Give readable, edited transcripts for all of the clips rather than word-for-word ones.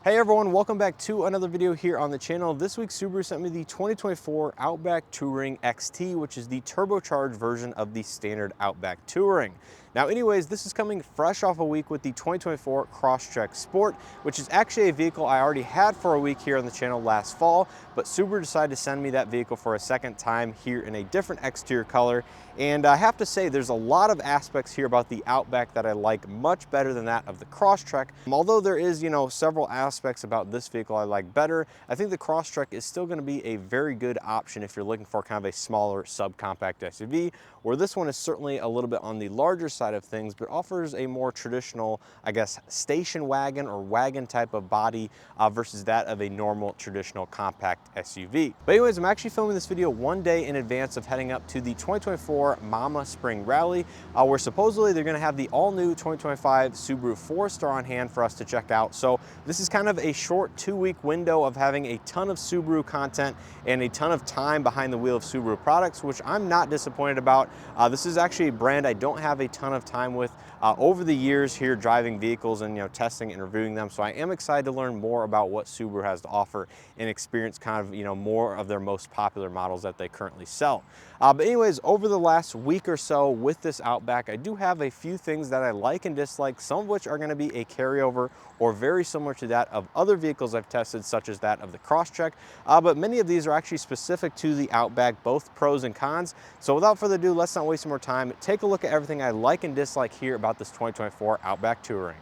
Hey everyone, welcome back to another video here on the channel. This week Subaru sent me the 2024 Outback Touring XT, which is the turbocharged version of the standard Outback Touring. Now anyways, this is coming fresh off a week with the 2024 Crosstrek Sport, which is actually a vehicle I already had for a week here on the channel last fall, but Subaru decided to send me that vehicle for a second time here in a different exterior color. And I have to say, there's a lot of aspects here about the Outback that I like much better than that of the Crosstrek. Although there is, several aspects about this vehicle I like better, I think the Crosstrek is still going to be a very good option if you're looking for kind of a smaller subcompact SUV, where this one is certainly a little bit on the larger side of things, but offers a more traditional, I guess, station wagon or wagon type of body versus that of a normal traditional compact SUV. But anyways, I'm actually filming this video one day in advance of heading up to the 2024 Mama Spring Rally, where supposedly they're going to have the all-new 2025 Subaru Forester on hand for us to check out. So this is kind of a short 2-week window of having a ton of Subaru content and a ton of time behind the wheel of Subaru products, which I'm not disappointed about. This is actually a brand I don't have a ton of time with over the years here driving vehicles and testing and reviewing them. So I am excited to learn more about what Subaru has to offer and experience kind of more of their most popular models that they currently sell. But anyways, over the last week or so with this Outback, I do have a few things that I like and dislike, some of which are going to be a carryover or very similar to that of other vehicles I've tested, such as that of the Crosstrek. But many of these are actually specific to the Outback, both pros and cons. So without further ado, let's not waste more time. Take a look at everything I like and dislike here about this 2024 Outback Touring.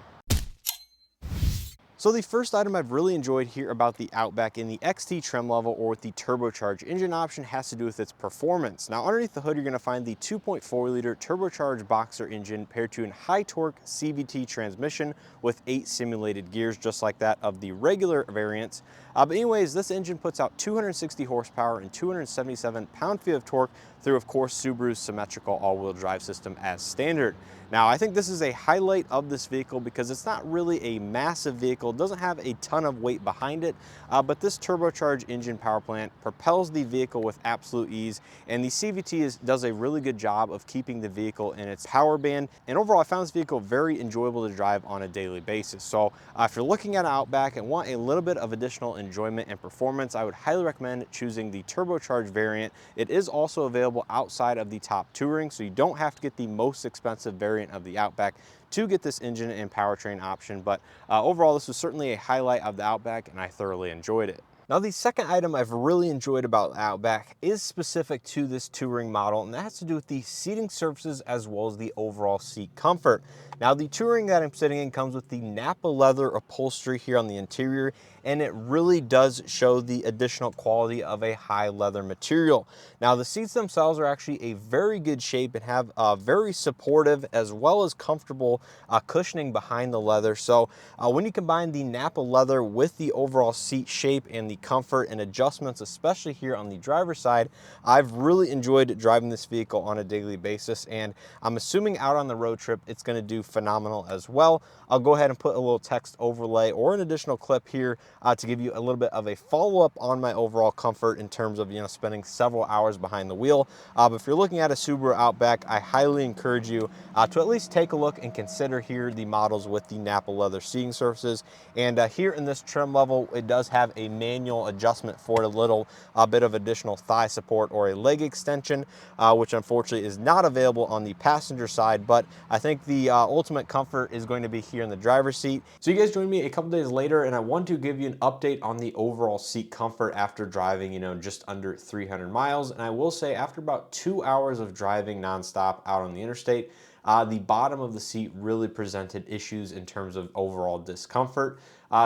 So the first item I've really enjoyed here about the Outback in the XT trim level or with the turbocharged engine option has to do with its performance. Now underneath the hood, you're going to find the 2.4 liter turbocharged boxer engine paired to a high torque CVT transmission with 8 simulated gears, just like that of the regular variants. But anyways, this engine puts out 260 horsepower and 277 pound-feet of torque through, of course, Subaru's symmetrical all-wheel drive system as standard. Now, I think this is a highlight of this vehicle because it's not really a massive vehicle. It doesn't have a ton of weight behind it, but this turbocharged engine power plant propels the vehicle with absolute ease, and the CVT does a really good job of keeping the vehicle in its power band. And overall, I found this vehicle very enjoyable to drive on a daily basis. So if you're looking at an Outback and want a little bit of additional enjoyment and performance, I would highly recommend choosing the turbocharged variant. It is also available outside of the top Touring, so you don't have to get the most expensive variant of the Outback to get this engine and powertrain option. But overall, this was certainly a highlight of the Outback, and I thoroughly enjoyed it. Now, the second item I've really enjoyed about Outback is specific to this Touring model, and that has to do with the seating surfaces as well as the overall seat comfort. Now, the Touring that I'm sitting in comes with the Nappa Leather upholstery here on the interior, and it really does show the additional quality of a high leather material. Now, the seats themselves are actually a very good shape and have a very supportive as well as comfortable cushioning behind the leather. So when you combine the Nappa Leather with the overall seat shape and the comfort and adjustments, especially here on the driver's side, I've really enjoyed driving this vehicle on a daily basis, and I'm assuming out on the road trip it's going to do phenomenal as well. I'll go ahead and put a little text overlay or an additional clip here to give you a little bit of a follow-up on my overall comfort in terms of spending several hours behind the wheel. But if you're looking at a Subaru Outback, I highly encourage you to at least take a look and consider here the models with the Nappa Leather seating surfaces. And here in this trim level, it does have a manual adjustment for a little bit of additional thigh support or a leg extension, which unfortunately is not available on the passenger side. But I think the ultimate comfort is going to be here in the driver's seat. So you guys joined me a couple days later, and I want to give you an update on the overall seat comfort after driving, just under 300 miles. And I will say, after about 2 hours of driving nonstop out on the interstate, the bottom of the seat really presented issues in terms of overall discomfort.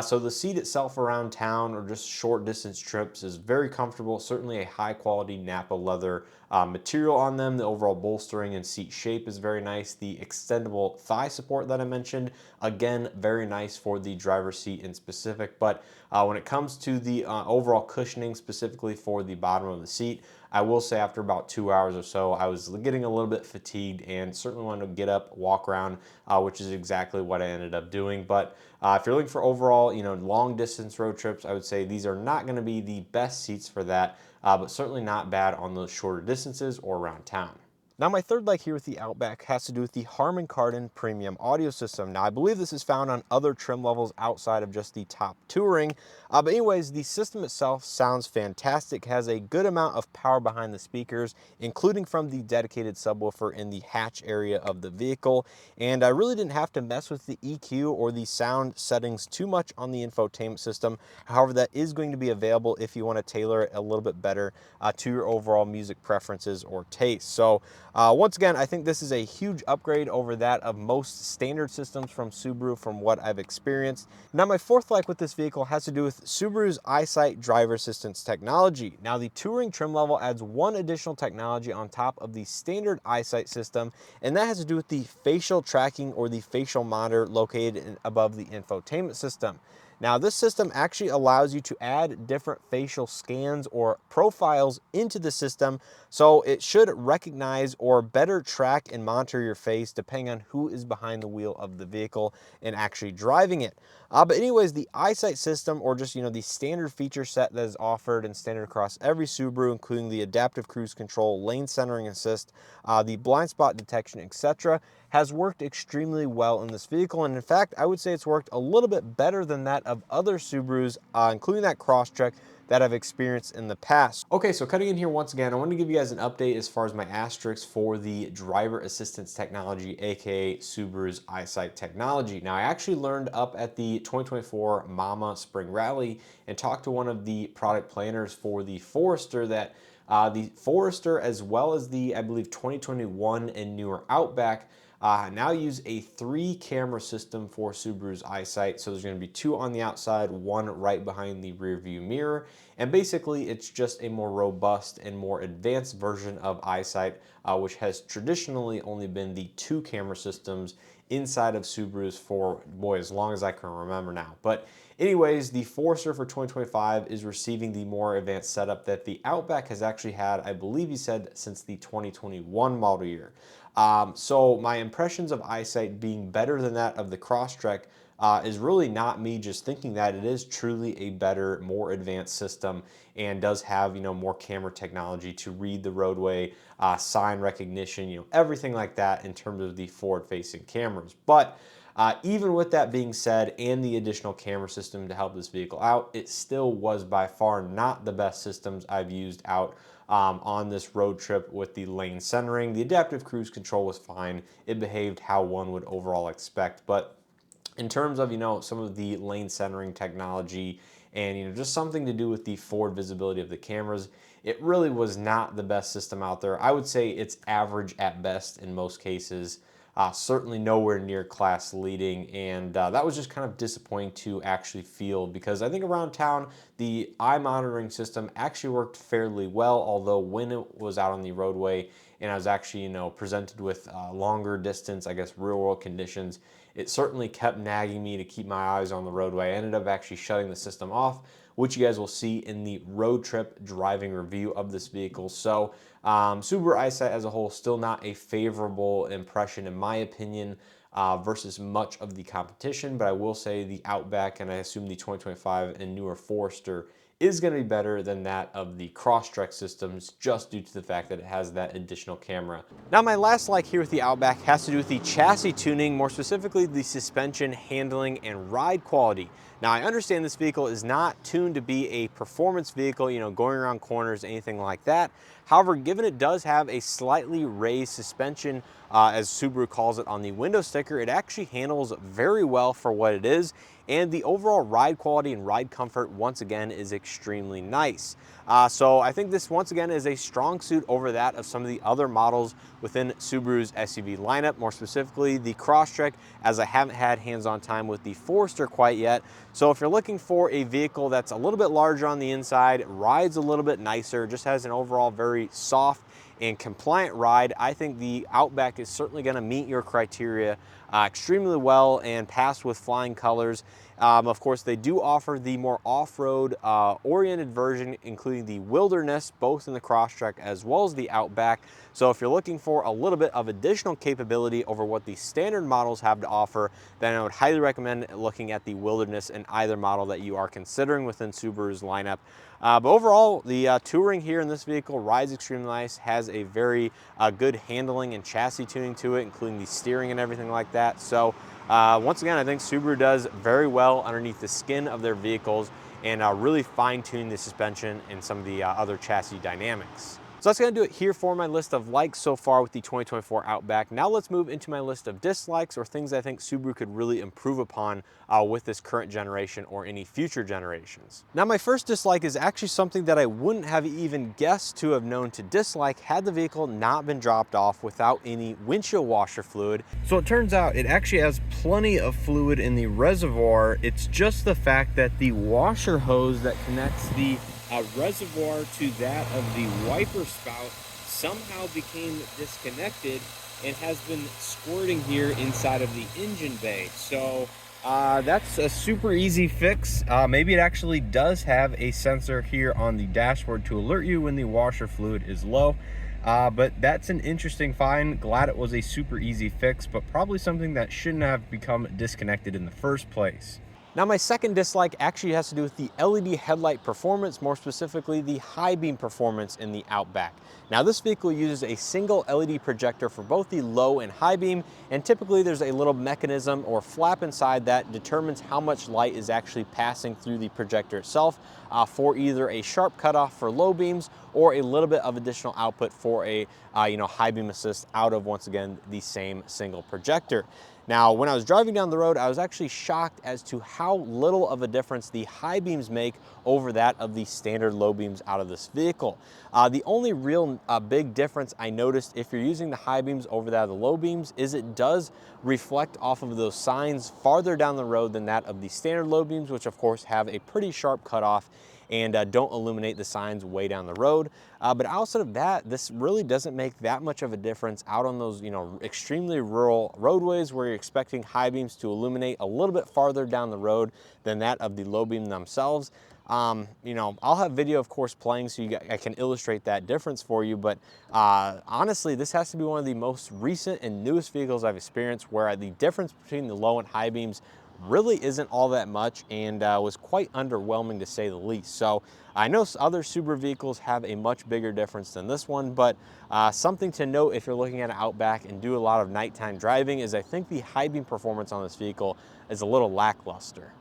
So the seat itself around town or just short distance trips is very comfortable, certainly a high quality Nappa leather material on them. The overall bolstering and seat shape is very nice. The extendable thigh support that I mentioned, again, very nice for the driver's seat in specific. But when it comes to the overall cushioning specifically for the bottom of the seat, I will say after about 2 hours or so, I was getting a little bit fatigued and certainly wanted to get up, walk around, which is exactly what I ended up doing. But if you're looking for overall, long distance road trips, I would say these are not going to be the best seats for that, but certainly not bad on those shorter distances or around town. Now, my third like here with the Outback has to do with the Harman Kardon premium audio system. Now, I believe this is found on other trim levels outside of just the top Touring. But anyways, the system itself sounds fantastic, has a good amount of power behind the speakers, including from the dedicated subwoofer in the hatch area of the vehicle. And I really didn't have to mess with the EQ or the sound settings too much on the infotainment system. However, that is going to be available if you want to tailor it a little bit better to your overall music preferences or tastes. So once again, I think this is a huge upgrade over that of most standard systems from Subaru from what I've experienced. Now, my fourth like with this vehicle has to do with Subaru's Eyesight driver assistance technology. Now, the Touring trim level adds one additional technology on top of the standard Eyesight system, and that has to do with the facial tracking or the facial monitor located above the infotainment system. Now, this system actually allows you to add different facial scans or profiles into the system, so it should recognize or better track and monitor your face depending on who is behind the wheel of the vehicle and actually driving it. But anyways, the Eyesight system, or just, the standard feature set that is offered and standard across every Subaru, including the adaptive cruise control, lane centering assist, the blind spot detection, etc., has worked extremely well in this vehicle. And in fact, I would say it's worked a little bit better than that of other Subarus, including that Crosstrek that I've experienced in the past. Okay, so cutting in here once again, I want to give you guys an update as far as my asterisks for the driver assistance technology, aka Subaru's Eyesight technology. Now, I actually learned up at the 2024 Mama Spring Rally and talked to one of the product planners for the Forester that the Forester, as well as the, I believe, 2021 and newer Outback, now use a 3-camera system for Subaru's Eyesight. So there's going to be 2 on the outside, 1 right behind the rear view mirror. And basically, it's just a more robust and more advanced version of Eyesight, which has traditionally only been the 2-camera systems inside of Subarus for, boy, as long as I can remember now. But anyways, the Forester for 2025 is receiving the more advanced setup that the Outback has actually had, I believe he said, since the 2021 model year. So my impressions of Eyesight being better than that of the Crosstrek is really not me just thinking that. It is truly a better, more advanced system and does have, more camera technology to read the roadway, sign recognition, everything like that in terms of the forward-facing cameras. But even with that being said, and the additional camera system to help this vehicle out, it still was by far not the best systems I've used out on this road trip with the lane centering. The adaptive cruise control was fine. It behaved how one would overall expect. But in terms of, some of the lane centering technology and, just something to do with the forward visibility of the cameras, it really was not the best system out there. I would say it's average at best in most cases. Certainly nowhere near class leading, and that was just kind of disappointing to actually feel, because I think around town the eye monitoring system actually worked fairly well, although when it was out on the roadway and I was actually presented with longer distance, I guess, real world conditions, it certainly kept nagging me to keep my eyes on the roadway. I ended up actually shutting the system off, which you guys will see in the road trip driving review of this vehicle. So Subaru Eyesight as a whole, still not a favorable impression in my opinion versus much of the competition, but I will say the Outback, and I assume the 2025 and newer Forester, is going to be better than that of the Crosstrek systems, just due to the fact that it has that additional camera. Now, my last like here with the Outback has to do with the chassis tuning, more specifically the suspension, handling, and ride quality. Now, I understand this vehicle is not tuned to be a performance vehicle, going around corners, anything like that. However, given it does have a slightly raised suspension, as Subaru calls it on the window sticker, it actually handles very well for what it is, and the overall ride quality and ride comfort, once again, is extremely nice. So I think this, once again, is a strong suit over that of some of the other models within Subaru's SUV lineup, more specifically the Crosstrek, as I haven't had hands-on time with the Forester quite yet. So if you're looking for a vehicle that's a little bit larger on the inside, rides a little bit nicer, just has an overall very soft and compliant ride, I think the Outback is certainly going to meet your criteria extremely well and pass with flying colors. Of course, they do offer the more off-road oriented version, including the Wilderness, both in the Crosstrek as well as the Outback. So if you're looking for a little bit of additional capability over what the standard models have to offer, then I would highly recommend looking at the Wilderness in either model that you are considering within Subaru's lineup. But overall, the Touring here in this vehicle rides extremely nice, has a very good handling and chassis tuning to it, including the steering and everything like that. So once again, I think Subaru does very well underneath the skin of their vehicles and really fine-tune the suspension and some of the other chassis dynamics. So that's going to do it here for my list of likes so far with the 2024 Outback. Now let's move into my list of dislikes or things I think Subaru could really improve upon with this current generation or any future generations. Now my first dislike is actually something that I wouldn't have even guessed to have known to dislike had the vehicle not been dropped off without any windshield washer fluid. So it turns out it actually has plenty of fluid in the reservoir. It's just the fact that the washer hose that connects the reservoir to that of the wiper spout somehow became disconnected and has been squirting here inside of the engine bay. So that's a super easy fix. Maybe it actually does have a sensor here on the dashboard to alert you when the washer fluid is low. But that's an interesting find. Glad it was a super easy fix, but probably something that shouldn't have become disconnected in the first place. Now my second dislike actually has to do with the LED headlight performance, more specifically the high beam performance in the Outback. Now this vehicle uses a single LED projector for both the low and high beam, and typically there's a little mechanism or flap inside that determines how much light is actually passing through the projector itself for either a sharp cutoff for low beams or a little bit of additional output for a high beam assist out of, once again, the same single projector. Now, when I was driving down the road, I was actually shocked as to how little of a difference the high beams make over that of the standard low beams out of this vehicle. The only real big difference I noticed if you're using the high beams over that of the low beams is it does reflect off of those signs farther down the road than that of the standard low beams, which of course have a pretty sharp cutoff and don't illuminate the signs way down the road. But outside of that, this really doesn't make that much of a difference out on those, extremely rural roadways where you're expecting high beams to illuminate a little bit farther down the road than that of the low beam themselves. I'll have video, of course, playing so I can illustrate that difference for you, but honestly, this has to be one of the most recent and newest vehicles I've experienced where the difference between the low and high beams really isn't all that much and was quite underwhelming to say the least. So I know other Subaru vehicles have a much bigger difference than this one, but something to note if you're looking at an Outback and do a lot of nighttime driving is I think the high beam performance on this vehicle is a little lackluster.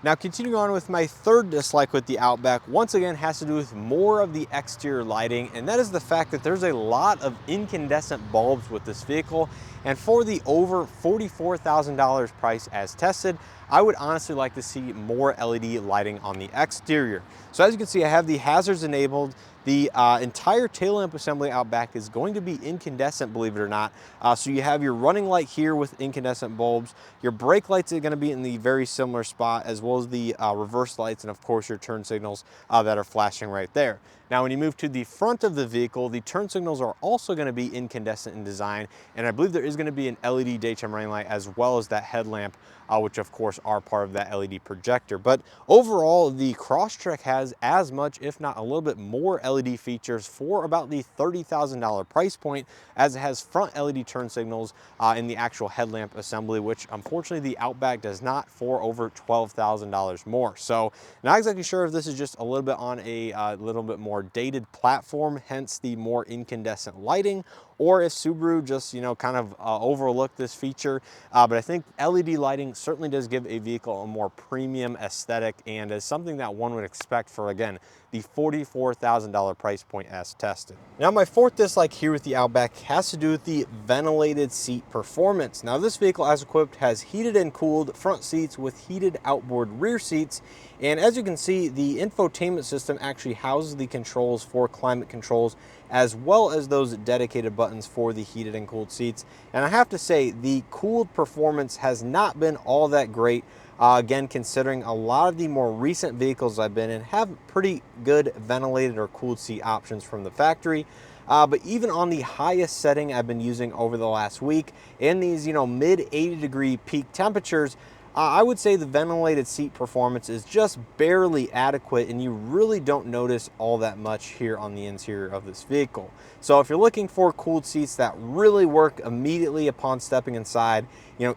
Now, continuing on with my third dislike with the Outback, once again has to do with more of the exterior lighting, and that is the fact that there's a lot of incandescent bulbs with this vehicle, and for the over $44,000 price as tested, I would honestly like to see more LED lighting on the exterior. So as you can see, I have the hazards enabled. The entire tail lamp assembly out back is going to be incandescent, believe it or not. So you have your running light here with incandescent bulbs. Your brake lights are going to be in the very similar spot, as well as the reverse lights and of course your turn signals that are flashing right there. Now when you move to the front of the vehicle, the turn signals are also going to be incandescent in design, and I believe there is going to be an LED daytime running light as well as that headlamp, which of course are part of that LED projector. But overall, the Crosstrek has as much, if not a little bit more LED features for about the $30,000 price point, as it has front LED turn signals in the actual headlamp assembly, which unfortunately the Outback does not, for over $12,000 more. So not exactly sure if this is just a little bit on a little bit more dated platform, hence the more incandescent lighting, or if Subaru just, kind of overlooked this feature. But I think LED lighting certainly does give a vehicle a more premium aesthetic and is something that one would expect for, again, the $44,000 price point as tested. Now my fourth dislike here with the Outback has to do with the ventilated seat performance. Now this vehicle, as equipped, has heated and cooled front seats with heated outboard rear seats. And as you can see, the infotainment system actually houses the controls for climate controls, as well as those dedicated buttons for the heated and cooled seats. And I have to say, the cooled performance has not been all that great. Again, considering a lot of the more recent vehicles I've been in have pretty good ventilated or cooled seat options from the factory. But even on the highest setting I've been using over the last week, in these mid 80 degree peak temperatures, I would say the ventilated seat performance is just barely adequate, and you really don't notice all that much here on the interior of this vehicle. So if you're looking for cooled seats that really work immediately upon stepping inside,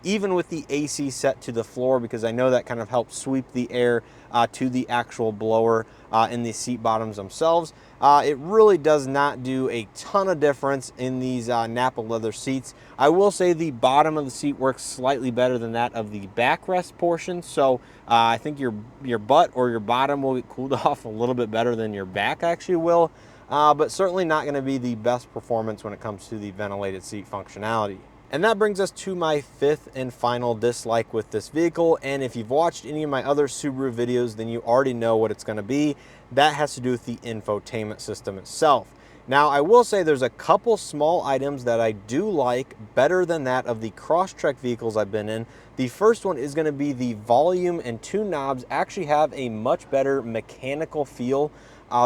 even with the AC set to the floor, because I know that kind of helps sweep the air to the actual blower in the seat bottoms themselves, it really does not do a ton of difference in these Nappa leather seats. I will say the bottom of the seat works slightly better than that of the backrest portion, so I think your butt or your bottom will get cooled off a little bit better than your back actually will, but certainly not going to be the best performance when it comes to the ventilated seat functionality. And that brings us to my fifth and final dislike with this vehicle. And if you've watched any of my other Subaru videos, then you already know what it's going to be. That has to do with the infotainment system itself. Now, I will say there's a couple small items that I do like better than that of the Crosstrek vehicles I've been in. The first one is going to be the volume and two knobs actually have a much better mechanical feel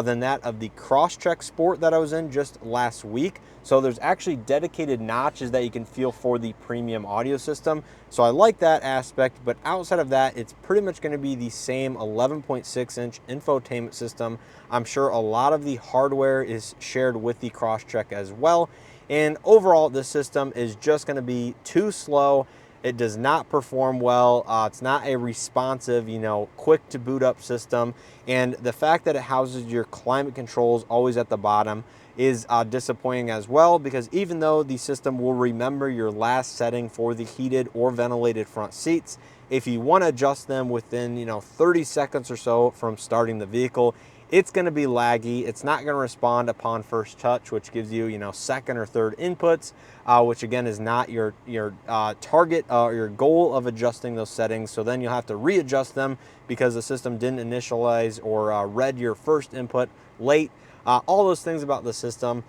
than that of the Crosstrek Sport that I was in just last week. So there's actually dedicated notches that you can feel for the premium audio system. So I like that aspect, but outside of that, it's pretty much going to be the same 11.6-inch infotainment system. I'm sure a lot of the hardware is shared with the Crosstrek as well. And overall, this system is just going to be too slow. It does not perform well. It's not a responsive, quick to boot up system. And the fact that it houses your climate controls always at the bottom is disappointing as well, because even though the system will remember your last setting for the heated or ventilated front seats, if you want to adjust them within 30 seconds or so from starting the vehicle, it's going to be laggy. It's not going to respond upon first touch, which gives you second or third inputs, which again is not your target or your goal of adjusting those settings. So then you'll have to readjust them because the system didn't initialize or read your first input late. All those things about the system.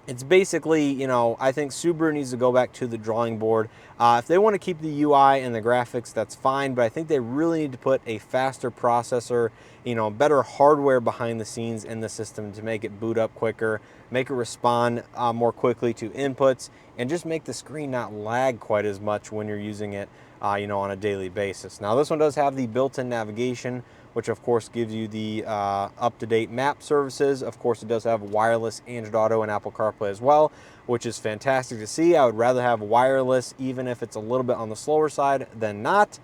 It's basically, I think Subaru needs to go back to the drawing board. If they want to keep the UI and the graphics, that's fine, but I think they really need to put a faster processor, better hardware behind the scenes in the system to make it boot up quicker, make it respond more quickly to inputs, and just make the screen not lag quite as much when you're using it, on a daily basis. Now, this one does have the built-in navigation, which of course gives you the up-to-date map services. Of course, it does have wireless Android Auto and Apple CarPlay as well, which is fantastic to see. I would rather have wireless, even if it's a little bit on the slower side, than not,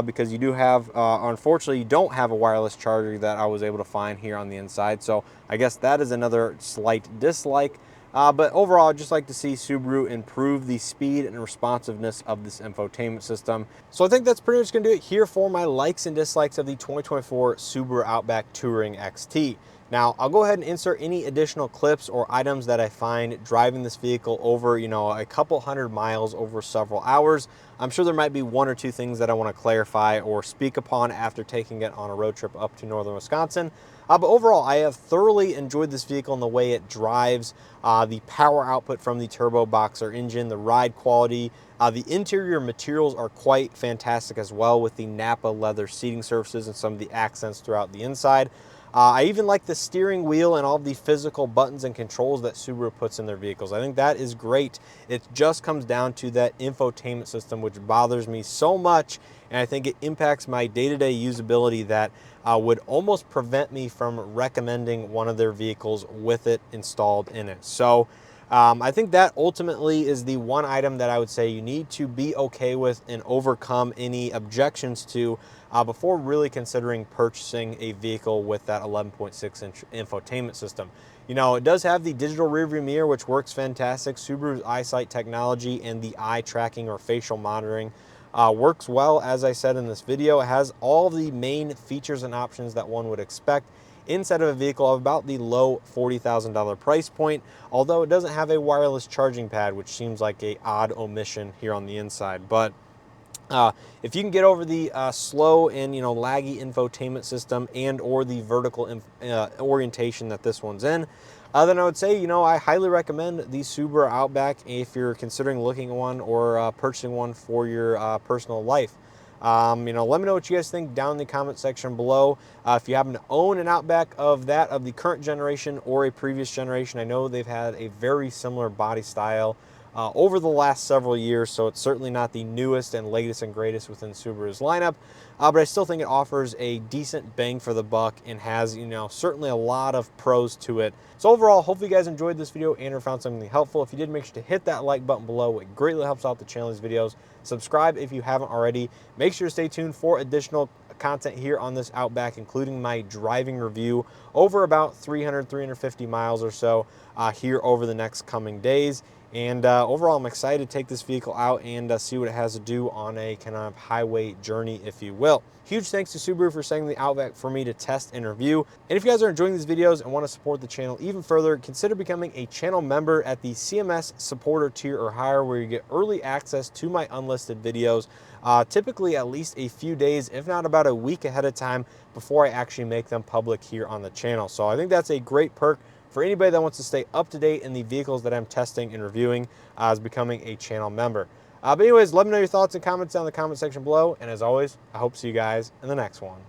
because you do have, unfortunately, you don't have a wireless charger that I was able to find here on the inside. So I guess that is another slight dislike. But overall, I'd just like to see Subaru improve the speed and responsiveness of this infotainment system. So I think that's pretty much going to do it here for my likes and dislikes of the 2024 Subaru Outback Touring XT. Now, I'll go ahead and insert any additional clips or items that I find driving this vehicle over, a couple hundred miles over several hours. I'm sure there might be one or two things that I want to clarify or speak upon after taking it on a road trip up to northern Wisconsin. But overall, I have thoroughly enjoyed this vehicle and the way it drives, the power output from the turbo boxer engine, the ride quality. The interior materials are quite fantastic as well, with the Nappa leather seating surfaces and some of the accents throughout the inside. I even like the steering wheel and all the physical buttons and controls that Subaru puts in their vehicles. I think that is great. It just comes down to that infotainment system, which bothers me so much, and I think it impacts my day-to-day usability that would almost prevent me from recommending one of their vehicles with it installed in it. So I think that ultimately is the one item that I would say you need to be okay with and overcome any objections to before really considering purchasing a vehicle with that 11.6-inch infotainment system. It does have the digital rearview mirror, which works fantastic. Subaru's Eyesight technology and the eye tracking or facial monitoring works well, as I said in this video. It has all the main features and options that one would expect inside of a vehicle of about the low $40,000 price point, although it doesn't have a wireless charging pad, which seems like an odd omission here on the inside. But if you can get over the slow and laggy infotainment system and or the vertical orientation that this one's in, then I would say I highly recommend the Subaru Outback if you're considering looking at one or purchasing one for your personal life. Let me know what you guys think down in the comment section below. If you happen to own an Outback of the current generation or a previous generation, I know they've had a very similar body style over the last several years, so it's certainly not the newest and latest and greatest within Subaru's lineup, but I still think it offers a decent bang for the buck and has, certainly a lot of pros to it. So overall, hopefully you guys enjoyed this video and or found something helpful. If you did, make sure to hit that like button below. It greatly helps out the channel's videos. Subscribe if you haven't already. Make sure to stay tuned for additional content here on this Outback, including my driving review over about 350 miles or so here over the next coming days. And overall, I'm excited to take this vehicle out and see what it has to do on a kind of highway journey, if you will. Huge thanks to Subaru for sending the Outback for me to test and review. And if you guys are enjoying these videos and want to support the channel even further, consider becoming a channel member at the CMS supporter tier or higher, where you get early access to my unlisted videos, typically at least a few days, if not about a week ahead of time, before I actually make them public here on the channel. So I think that's a great perk for anybody that wants to stay up to date in the vehicles that I'm testing and reviewing, as becoming a channel member. But anyways, let me know your thoughts and comments down in the comment section below. And as always, I hope to see you guys in the next one.